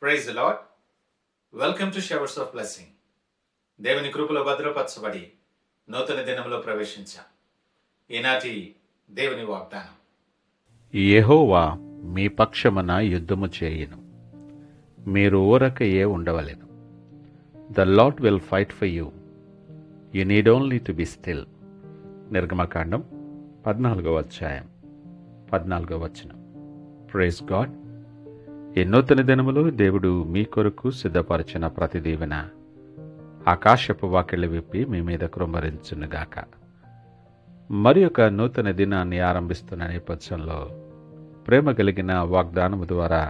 Praise the Lord. Welcome to showers of blessing. దేవుని కృపలో భద్రపరచబడి నూతన దినంలో ప్రవేశించాం. ఈనాటి దేవుని వాగ్దానం, యెహోవా మీ పక్షమున యుద్ధము చేయును, మీరు ఊరకయే ఉండవలెను. The Lord will fight for you, you need only to be still. నిర్గమకాండం 14వ అధ్యాయం 14వ వచనం. Praise God. ఈ నూతన దినములో దేవుడు మీ కొరకు సిద్ధపరిచిన ప్రతి దీవెన ఆకాశపు వాకిళ్ళు విప్పి మీ మీద కృమ్మరించునుగాక. మరి ఒక నూతన దినాన్ని ఆరంభిస్తున్న నేపథ్యంలో ప్రేమ కలిగిన వాగ్దానము ద్వారా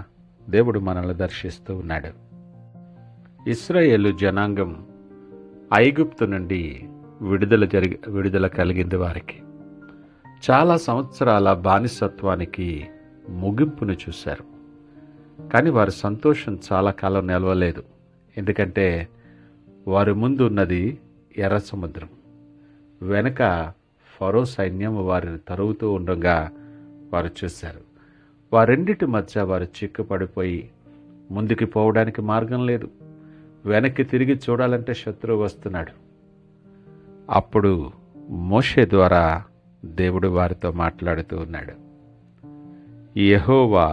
దేవుడు మనల్ని దర్శిస్తూ ఉన్నాడు. ఇశ్రాయేలు జనాంగం ఐగుప్తు నుండి విడుదల కలిగింది. వారికి చాలా సంవత్సరాల బానిసత్వానికి ముగింపును చూశారు. కానీ వారి సంతోషం చాలా కాలం నిలవలేదు. ఎందుకంటే వారి ముందు ఉన్నది ఎర్ర సముద్రం, వెనక ఫరో సైన్యం వారిని తరువుతూ ఉండగా వారు చూశారు. వారెండిటి మధ్య వారు చిక్కుపడిపోయి ముందుకు పోవడానికి మార్గం లేదు. వెనక్కి తిరిగి చూడాలంటే శత్రువు వస్తున్నాడు. అప్పుడు మోషే ద్వారా దేవుడు వారితో మాట్లాడుతూ ఉన్నాడు. యెహోవా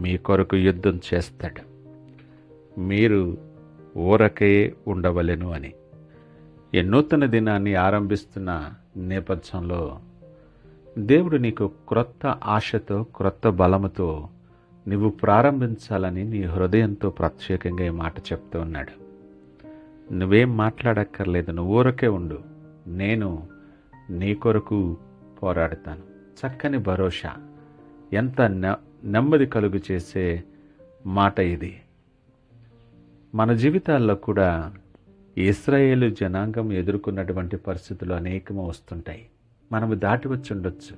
మీ కొరకు యుద్ధం చేస్తాడు, మీరు ఊరకే ఉండవలెను అని. ఈ నూతన దినాన్ని ఆరంభిస్తున్న నేపథ్యంలో దేవుడు నీకు క్రొత్త ఆశతో, క్రొత్త బలముతో నువ్వు ప్రారంభించాలని నీ హృదయంతో ప్రత్యేకంగా ఈ మాట చెప్తూ ఉన్నాడు. నువ్వేం మాట్లాడక్కర్లేదు, నువ్వు ఊరకే ఉండు, నేను నీ కొరకు పోరాడతాను. చక్కని భరోసా, ఎంత నెమ్మది కలుగు చేసే మాట ఇది. మన జీవితాల్లో కూడా ఇశ్రాయేలు జనాంగం ఎదుర్కొన్నటువంటి పరిస్థితులు అనేకము వస్తుంటాయి. మనము దాటి వచ్చి ఉండొచ్చు.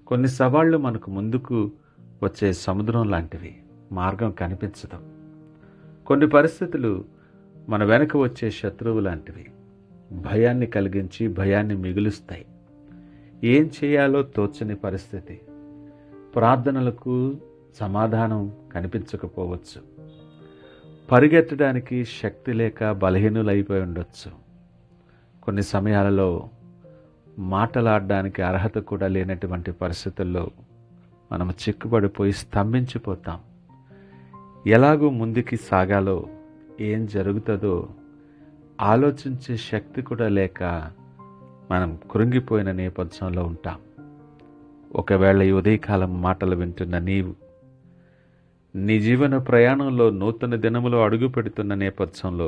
కొన్ని సవాళ్లు మనకు ముందుకు వచ్చే సముద్రం లాంటివి, మార్గం కనిపించదు. కొన్ని పరిస్థితులు మన వెనక వచ్చే శత్రువు లాంటివి, భయాన్ని కలిగించి భయాన్ని మిగులుస్తాయి. ఏం చేయాలో తోచని పరిస్థితి, ప్రార్థనలకు సమాధానం కనిపించకపోవచ్చు, పరిగెత్తడానికి శక్తి లేక బలహీనులైపోయి ఉండొచ్చు. కొన్ని సమయాలలో మాటలాడడానికి అర్హత కూడా లేనటువంటి పరిస్థితుల్లో మనం చిక్కుపడిపోయి స్తంభించిపోతాం. ఎలాగూ ముందుకి సాగాలో, ఏం జరుగుతుందో ఆలోచించే శక్తి కూడా లేక మనం కృంగిపోయిన నేపథ్యంలో ఉంటాం. ఒకవేళ ఈ ఉదయకాలం మాటలు వింటున్న నీవు నీ జీవన ప్రయాణంలో నూతన దినములో అడుగు పెడుతున్న నేపథ్యంలో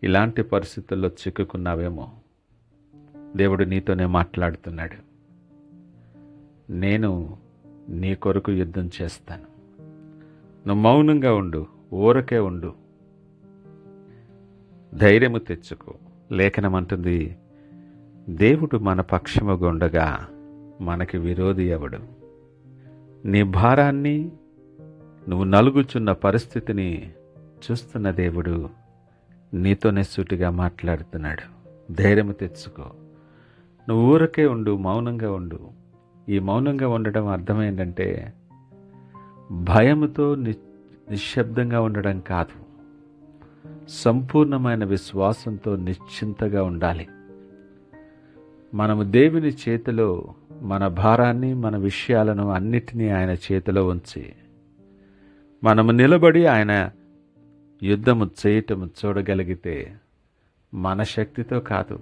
ఇలాంటి పరిస్థితుల్లో చిక్కుకున్నావేమో, దేవుడు నీతోనే మాట్లాడుతున్నాడు. నేను నీ కొరకు యుద్ధం చేస్తాను, నువ్వు మౌనంగా ఉండు, ఊరకే ఉండు, ధైర్యము తెచ్చుకో. లేఖనం అంటుంది, దేవుడు మన పక్షముగా ఉండగా మనకి విరోధి ఎవడు? నీ భారాన్ని, నువ్వు నలుగుచున్న పరిస్థితిని చూస్తున్న దేవుడు నీతోనే సూటిగా మాట్లాడుతున్నాడు. ధైర్యము తెచ్చుకో, నువ్వు ఊరకే ఉండు, మౌనంగా ఉండు. ఈ మౌనంగా ఉండడం అర్థం ఏంటంటే భయముతో నిశ్శబ్దంగా ఉండడం కాదు, సంపూర్ణమైన విశ్వాసంతో నిశ్చింతగా ఉండాలి. మనము దేవుని చేతిలో మన భారాన్ని, మన విషయాలను అన్నిటినీ ఆయన చేతిలో ఉంచి మనము నిలబడి ఆయన యుద్ధము చేయటము చూడగలిగితే మన శక్తితో కాదు,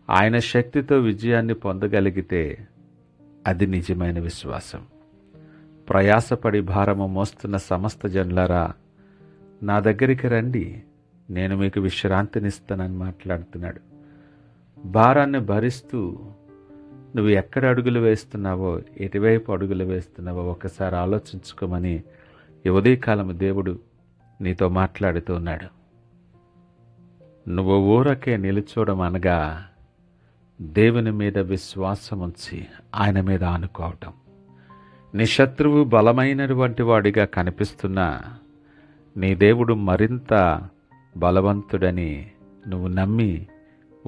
ఆయన శక్తితో విజయాన్ని పొందగలిగితే అది నిజమైన విశ్వాసం. ప్రయాసపడి భారము మోస్తున్న సమస్త జనులారా, నా దగ్గరికి రండి, నేను మీకు విశ్రాంతినిస్తానని మాట్లాడుతున్నాడు. భారాన్ని భరిస్తూ నువ్వు ఎక్కడ అడుగులు వేస్తున్నావో, ఎటువైపు అడుగులు వేస్తున్నావో ఒకసారి ఆలోచించుకోమని ఈ ఉదయకాలము దేవుడు నీతో మాట్లాడుతూ ఉన్నాడు. నువ్వు ఊరకే నిలుచోవడం అనగా దేవుని మీద విశ్వాసం ఉంచి ఆయన మీద ఆనుకోవటం. నీ శత్రువు బలమైనటువంటి వాడిగా కనిపిస్తున్నా నీ దేవుడు మరింత బలవంతుడని నువ్వు నమ్మి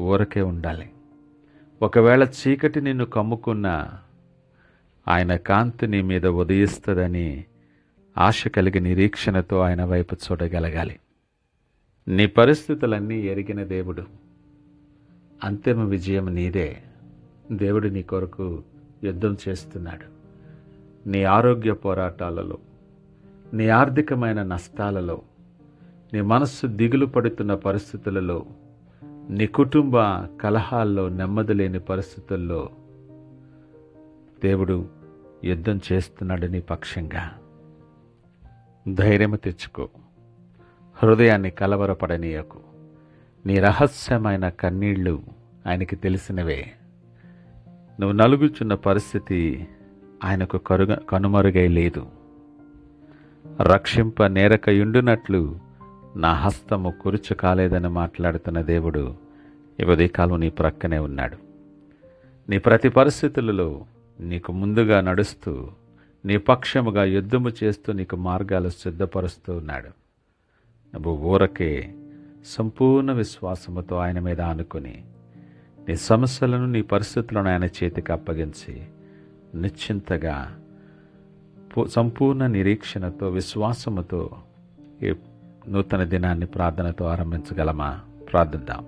ఊరకే ఉండాలి. ఒకవేళ చీకటి నిన్ను కమ్ముకున్నా ఆయన కాంతి నీ మీద ఉదయిస్తుందని ఆశ కలిగి నిరీక్షణతో ఆయన వైపు చూడగలగాలి. నీ పరిస్థితులన్నీ ఎరిగిన దేవుడు, అంతిమ విజయం నీదే. దేవుడు నీ కొరకు యుద్ధం చేస్తున్నాడు. నీ ఆరోగ్య పోరాటాలలో, నీ ఆర్థికమైన నష్టాలలో, నీ మనస్సు దిగులు పడుతున్న పరిస్థితులలో, నీ కుటుంబ కలహాల్లో, నెమ్మది లేని పరిస్థితుల్లో దేవుడు యుద్ధం చేస్తున్నాడు నీ పక్షంగా. ధైర్యం తెచ్చుకో. హృదయాన్ని కలవరపడనీయకు. నీ రహస్యమైన కన్నీళ్లు ఆయనకి తెలిసినవే. నువ్వు నలుగుచున్న పరిస్థితి ఆయనకు కనుమరుగై లేదు. రక్షింప నేరకయుండునట్లు నా హస్తము కురుచు కాలేదని మాట్లాడుతున్న దేవుడు ఈ ఉదయకాలం నీ ప్రక్కనే ఉన్నాడు. నీ ప్రతి పరిస్థితులలో నీకు ముందుగా నడుస్తూ, నీ పక్షముగా యుద్ధము చేస్తూ నీకు మార్గాలు సిద్ధపరుస్తూ ఉన్నాడు. నువ్వు ఊరకే సంపూర్ణ విశ్వాసముతో ఆయన మీద ఆనుకొని నీ సమస్యలను, నీ పరిస్థితులను ఆయన చేతికి అప్పగించి నిశ్చింతగా సంపూర్ణ నిరీక్షణతో, విశ్వాసముతో ఈ నూతన దినాన్ని ప్రార్థనతో ఆరంభించగలమా? ప్రార్థిద్దాం.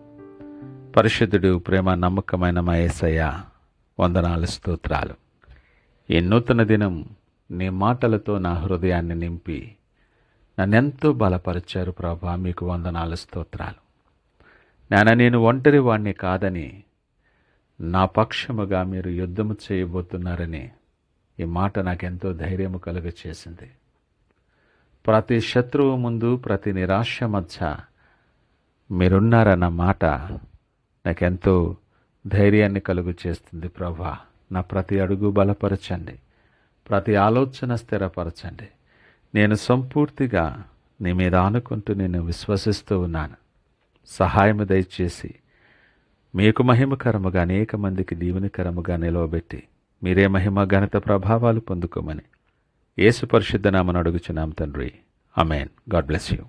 పరిశుద్ధుడు, ప్రేమ నమ్మకమైన మా యేసయ్య, వందనాలు, స్తోత్రాలు. ఈ నూతన దినం నీ మాటలతో నా హృదయాన్ని నింపి నన్నెంతో బలపరిచారు ప్రభా. మీకు వందనాలు, స్తోత్రాలు. నేను ఒంటరి వాణ్ణి కాదని, నా పక్షముగా మీరు యుద్ధము చేయబోతున్నారని ఈ మాట నాకెంతో ధైర్యము కలుగచేసింది. ప్రతి శత్రువు ముందు, ప్రతి నిరాశ మధ్య మీరున్నారన్న మాట నాకెంతో ధైర్యాన్ని కలుగు చేస్తుంది ప్రభా. నా ప్రతి అడుగు బలపరచండి, ప్రతి ఆలోచన స్థిరపరచండి. నేను సంపూర్తిగా నీ మీద ఆనుకుంటూ నేను విశ్వసిస్తూ ఉన్నాను. సహాయము దయచేసి మీకు మహిమకరముగా, అనేక మందికి దీవెనకరముగా నిలవబెట్టి మీరే మహిమ, ఘనత, ప్రభావాలు పొందుకోమని యేసు పరిశుద్ధ నామమున అడుగుచున్నాం తండ్రి. ఆమేన్. God bless you.